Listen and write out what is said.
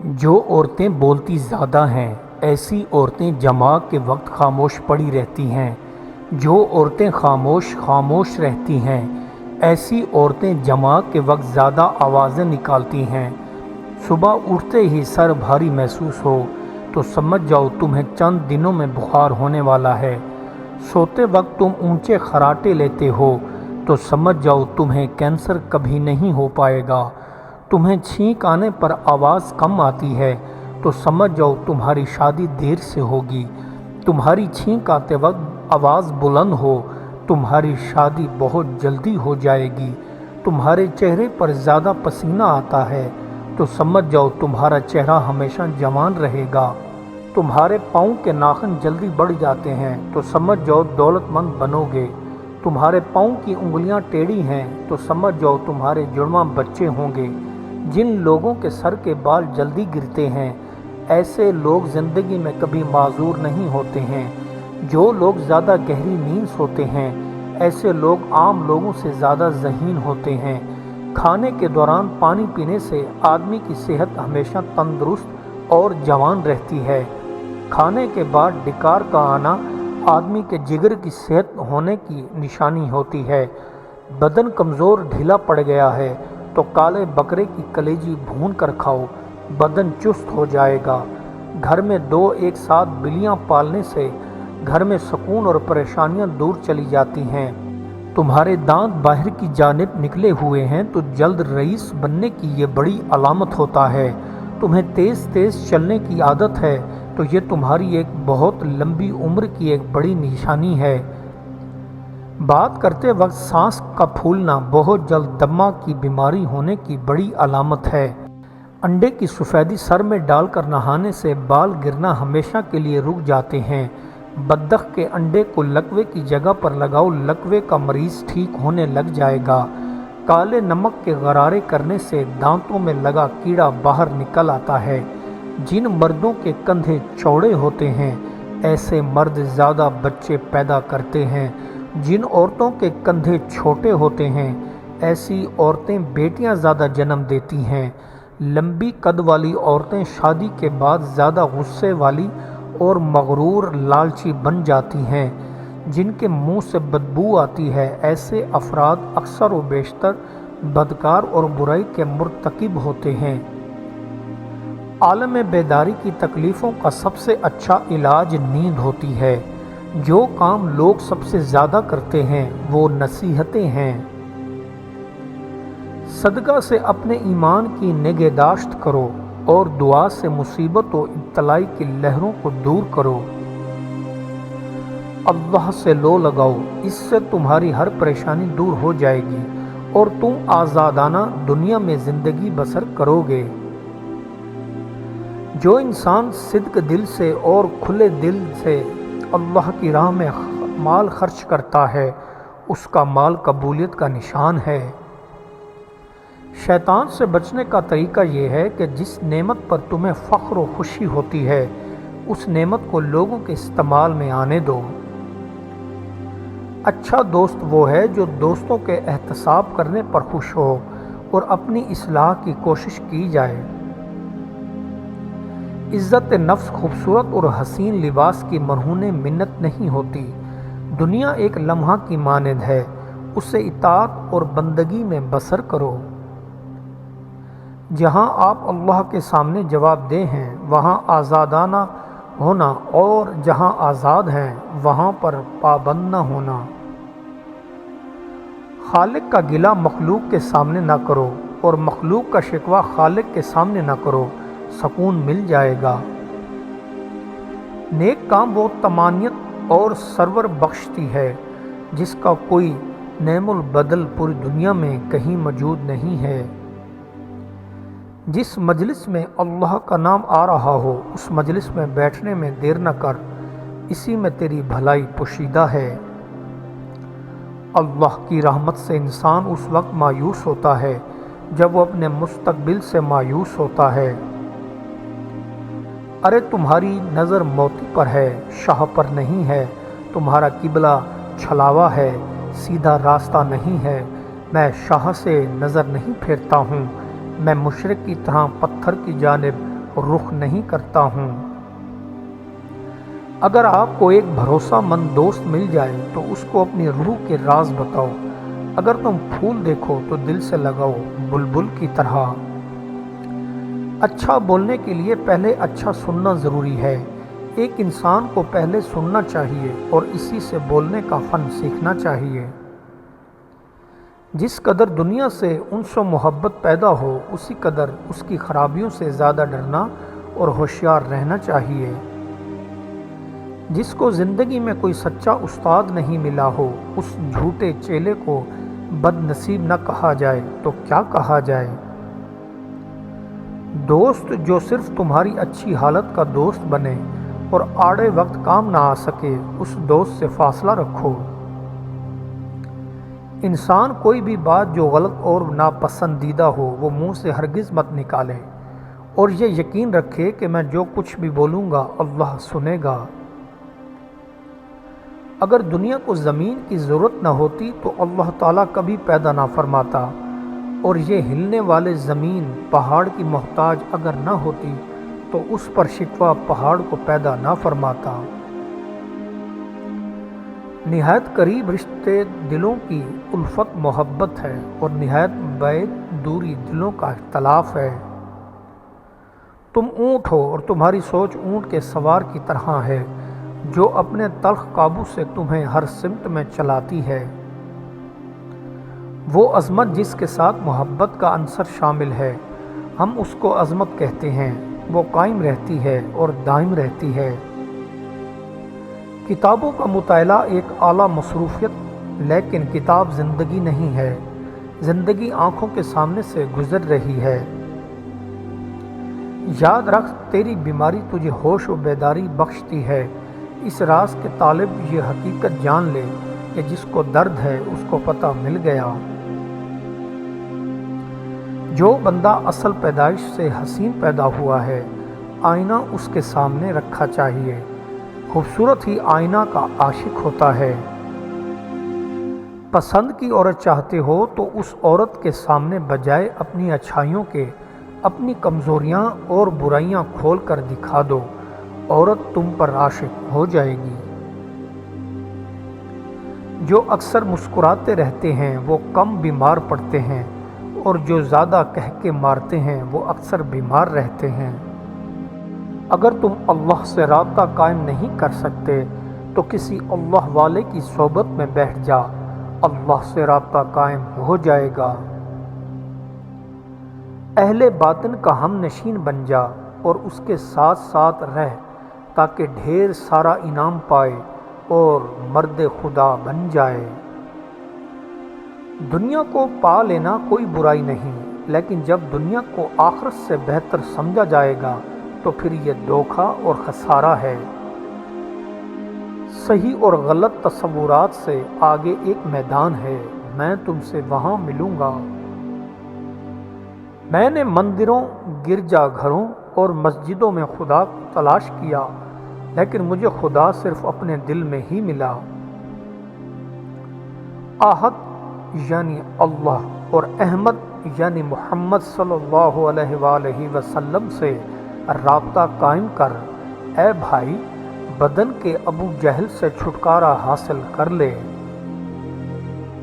جو عورتیں بولتی زیادہ ہیں ایسی عورتیں جماع کے وقت خاموش پڑی رہتی ہیں۔ جو عورتیں خاموش رہتی ہیں ایسی عورتیں جماع کے وقت زیادہ آوازیں نکالتی ہیں۔ صبح اٹھتے ہی سر بھاری محسوس ہو تو سمجھ جاؤ تمہیں چند دنوں میں بخار ہونے والا ہے۔ سوتے وقت تم اونچے خراٹے لیتے ہو تو سمجھ جاؤ تمہیں کینسر کبھی نہیں ہو پائے گا۔ تمہیں چھینک آنے پر آواز کم آتی ہے تو سمجھ جاؤ تمہاری شادی دیر سے ہوگی۔ تمہاری چھینک آتے وقت آواز بلند ہو تمہاری شادی بہت جلدی ہو جائے گی۔ تمہارے چہرے پر زیادہ پسینہ آتا ہے تو سمجھ جاؤ تمہارا چہرہ ہمیشہ جوان رہے گا۔ تمہارے پاؤں کے ناخن جلدی بڑھ جاتے ہیں تو سمجھ جاؤ دولت مند بنو گے۔ تمہارے پاؤں کی انگلیاں ٹیڑھی ہیں تو سمجھ جاؤ تمہارے جڑواں بچے ہوں گے۔ جن لوگوں کے سر کے بال جلدی گرتے ہیں ایسے لوگ زندگی میں کبھی معذور نہیں ہوتے ہیں۔ جو لوگ زیادہ گہری نیند سوتے ہیں ایسے لوگ عام لوگوں سے زیادہ ذہین ہوتے ہیں۔ کھانے کے دوران پانی پینے سے آدمی کی صحت ہمیشہ تندرست اور جوان رہتی ہے۔ کھانے کے بعد ڈکار کا آنا آدمی کے جگر کی صحت ہونے کی نشانی ہوتی ہے۔ بدن کمزور ڈھیلا پڑ گیا ہے تو کالے بکرے کی کلیجی بھون کر کھاؤ، بدن چست ہو جائے گا۔ گھر میں دو ایک ساتھ بلیاں پالنے سے گھر میں سکون اور پریشانیاں دور چلی جاتی ہیں۔ تمہارے دانت باہر کی جانب نکلے ہوئے ہیں تو جلد رئیس بننے کی یہ بڑی علامت ہوتا ہے۔ تمہیں تیز چلنے کی عادت ہے تو یہ تمہاری ایک بہت لمبی عمر کی ایک بڑی نشانی ہے۔ بات کرتے وقت سانس کا پھولنا بہت جلد دمہ کی بیماری ہونے کی بڑی علامت ہے۔ انڈے کی سفیدی سر میں ڈال کر نہانے سے بال گرنا ہمیشہ کے لیے رک جاتے ہیں۔ بطخ کے انڈے کو لکوے کی جگہ پر لگاؤ، لکوے کا مریض ٹھیک ہونے لگ جائے گا۔ کالے نمک کے غرارے کرنے سے دانتوں میں لگا کیڑا باہر نکل آتا ہے۔ جن مردوں کے کندھے چوڑے ہوتے ہیں ایسے مرد زیادہ بچے پیدا کرتے ہیں۔ جن عورتوں کے کندھے چھوٹے ہوتے ہیں ایسی عورتیں بیٹیاں زیادہ جنم دیتی ہیں۔ لمبی قد والی عورتیں شادی کے بعد زیادہ غصے والی اور مغرور لالچی بن جاتی ہیں۔ جن کے منہ سے بدبو آتی ہے ایسے افراد اکثر و بیشتر بدکار اور برائی کے مرتکب ہوتے ہیں۔ عالم بیداری کی تکلیفوں کا سب سے اچھا علاج نیند ہوتی ہے۔ جو کام لوگ سب سے زیادہ کرتے ہیں وہ نصیحتیں ہیں۔ صدقہ سے اپنے ایمان کی نگہداشت کرو اور دعا سے مصیبت و ابتلائی کی لہروں کو دور کرو۔ اللہ سے لو لگاؤ، اس سے تمہاری ہر پریشانی دور ہو جائے گی اور تم آزادانہ دنیا میں زندگی بسر کرو گے۔ جو انسان صدق دل سے اور کھلے دل سے اللہ کی راہ میں مال خرچ کرتا ہے اس کا مال قبولیت کا نشان ہے۔ شیطان سے بچنے کا طریقہ یہ ہے کہ جس نعمت پر تمہیں فخر و خوشی ہوتی ہے اس نعمت کو لوگوں کے استعمال میں آنے دو۔ اچھا دوست وہ ہے جو دوستوں کے احتساب کرنے پر خوش ہو اور اپنی اصلاح کی کوشش کی جائے۔ عزت نفس خوبصورت اور حسین لباس کی مرہون منت نہیں ہوتی۔ دنیا ایک لمحہ کی مانند ہے، اسے اطاعت اور بندگی میں بسر کرو۔ جہاں آپ اللہ کے سامنے جواب دہ ہیں وہاں آزادانہ ہونا اور جہاں آزاد ہیں وہاں پر پابند نہ ہونا۔ خالق کا گلہ مخلوق کے سامنے نہ کرو اور مخلوق کا شکوہ خالق کے سامنے نہ کرو، سکون مل جائے گا۔ نیک کام وہ طمانینت اور سرور بخشتی ہے جس کا کوئی نعم البدل پوری دنیا میں کہیں موجود نہیں ہے۔ جس مجلس میں اللہ کا نام آ رہا ہو اس مجلس میں بیٹھنے میں دیر نہ کر، اسی میں تیری بھلائی پوشیدہ ہے۔ اللہ کی رحمت سے انسان اس وقت مایوس ہوتا ہے جب وہ اپنے مستقبل سے مایوس ہوتا ہے۔ ارے تمہاری نظر موتی پر ہے، شاہ پر نہیں ہے، تمہارا قبلہ چھلاوا ہے، سیدھا راستہ نہیں ہے۔ میں شاہ سے نظر نہیں پھیرتا ہوں، میں مشرق کی طرح پتھر کی جانب رخ نہیں کرتا ہوں۔ اگر آپ کو ایک بھروسہ مند دوست مل جائے تو اس کو اپنی روح کے راز بتاؤ۔ اگر تم پھول دیکھو تو دل سے لگاؤ، بلبل کی طرح۔ اچھا بولنے کے لیے پہلے اچھا سننا ضروری ہے۔ ایک انسان کو پہلے سننا چاہیے اور اسی سے بولنے کا فن سیکھنا چاہیے۔ جس قدر دنیا سے انس و محبت پیدا ہو، اسی قدر اس کی خرابیوں سے زیادہ ڈرنا اور ہوشیار رہنا چاہیے۔ جس کو زندگی میں کوئی سچا استاد نہیں ملا ہو، اس جھوٹے چیلے کو بد نصیب نہ کہا جائے تو کیا کہا جائے۔ دوست جو صرف تمہاری اچھی حالت کا دوست بنے اور آڑے وقت کام نہ آ سکے، اس دوست سے فاصلہ رکھو۔ انسان کوئی بھی بات جو غلط اور ناپسندیدہ ہو وہ منہ سے ہرگز مت نکالے، اور یہ یقین رکھے کہ میں جو کچھ بھی بولوں گا اللہ سنے گا۔ اگر دنیا کو زمین کی ضرورت نہ ہوتی تو اللہ تعالیٰ کبھی پیدا نہ فرماتا، اور یہ ہلنے والے زمین پہاڑ کی محتاج اگر نہ ہوتی تو اس پر شکوہ پہاڑ کو پیدا نہ فرماتا۔ نہایت قریب رشتے دلوں کی الفت محبت ہے، اور نہایت بعید دوری دلوں کا اختلاف ہے۔ تم اونٹ ہو اور تمہاری سوچ اونٹ کے سوار کی طرح ہے، جو اپنے تلخ قابو سے تمہیں ہر سمت میں چلاتی ہے۔ وہ عظمت جس کے ساتھ محبت کا عنصر شامل ہے، ہم اس کو عظمت کہتے ہیں۔ وہ قائم رہتی ہے اور دائم رہتی ہے۔ کتابوں کا مطالعہ ایک اعلیٰ مصروفیت، لیکن کتاب زندگی نہیں ہے۔ زندگی آنکھوں کے سامنے سے گزر رہی ہے۔ یاد رکھ، تیری بیماری تجھے ہوش و بیداری بخشتی ہے۔ اس راز کے طالب یہ حقیقت جان لے کہ جس کو درد ہے اس کو پتہ مل گیا۔ جو بندہ اصل پیدائش سے حسین پیدا ہوا ہے، آئینہ اس کے سامنے رکھا چاہیے۔ خوبصورت ہی آئینہ کا عاشق ہوتا ہے۔ پسند کی عورت چاہتے ہو تو اس عورت کے سامنے بجائے اپنی اچھائیوں کے اپنی کمزوریاں اور برائیاں کھول کر دکھا دو، عورت تم پر عاشق ہو جائے گی۔ جو اکثر مسکراتے رہتے ہیں وہ کم بیمار پڑتے ہیں، اور جو زیادہ کہہ کے مارتے ہیں وہ اکثر بیمار رہتے ہیں۔ اگر تم اللہ سے رابطہ قائم نہیں کر سکتے تو کسی اللہ والے کی صحبت میں بیٹھ جا، اللہ سے رابطہ قائم ہو جائے گا۔ اہل باطن کا ہم نشین بن جا اور اس کے ساتھ ساتھ رہ، تاکہ ڈھیر سارا انعام پائے اور مرد خدا بن جائے۔ دنیا کو پا لینا کوئی برائی نہیں، لیکن جب دنیا کو آخرت سے بہتر سمجھا جائے گا تو پھر یہ دھوکہ اور خسارہ ہے۔ صحیح اور غلط تصورات سے آگے ایک میدان ہے، میں تم سے وہاں ملوں گا۔ میں نے مندروں، گرجا گھروں اور مسجدوں میں خدا کو تلاش کیا، لیکن مجھے خدا صرف اپنے دل میں ہی ملا۔ آحد یعنی اللہ اور احمد یعنی محمد صلی اللہ علیہ وآلہ وسلم سے رابطہ قائم کر، اے بھائی، بدن کے ابو جہل سے چھٹکارا حاصل کر لے۔